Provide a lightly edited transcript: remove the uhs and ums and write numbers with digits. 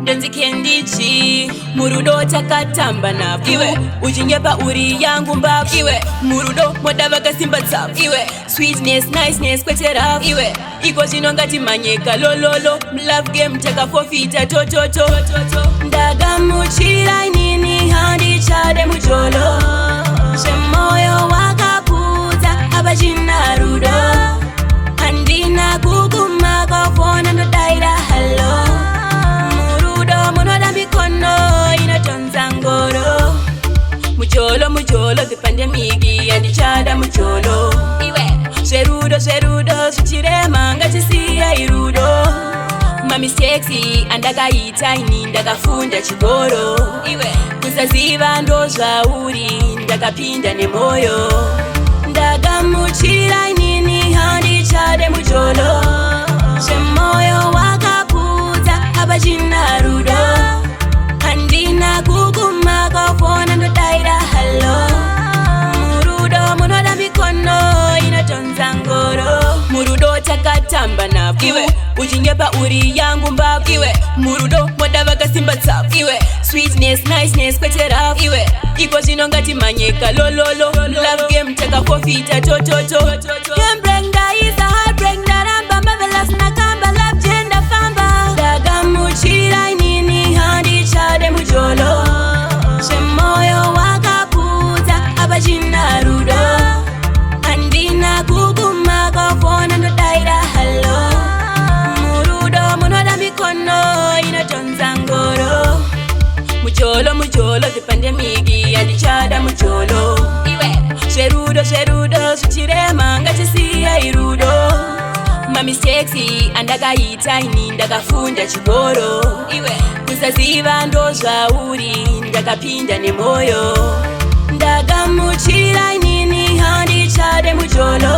Donzi kendichi murudo takatamba navu iwe ujingepa uri yangu mbavu iwe murudo modavaga simba tsavu iwe sweetness niceness kweteravu iwe iko zino ngati manyeka lololo love game taka forfeita tototo ndagamuchira inini handi chade mujolo semoyo wakapuza abachina rudo handina kuguma kofona ndodaira hello Mujolo vipande migi yandichada mujolo iwe Serudo suchirema ngatisiya irudo Mami sexy andakaita ini ndakafunda chigoro iwe Kusaziva ndozva uri ndakapinda nemoyo Ndagamuchira inini handichade mujolo Semoyo wakapuza abachina rudo handina kuguma kofona ndodaira hello murudo munoda mikono inotonza ngoro murudo takatamba navu iwe ujingepa uri yangu mbavu iwe murudo modavaga simba tsavu iwe sweetness niceness kweteravu iwe iko zino ngati manyeka lololo love game taka forfeita tototo game break ndaisa heart break ndaramba marvelous nakamba love gender famba ndagamuchira inini handichade mujolo semoyo wakapuza abachina rudo handina kuguma kofona ndodaira hello murudo munoda mikono inotonza ngoro mujolo vipande migi yandichada mujolo iwe Serudo suchirema ngatisiya irudo Mami sexy andakaita ini ndakafunda chigoro iwe Kusaziva ndozva uri ndakapinda nemoyo Ndagamuchira inini handichade mujolo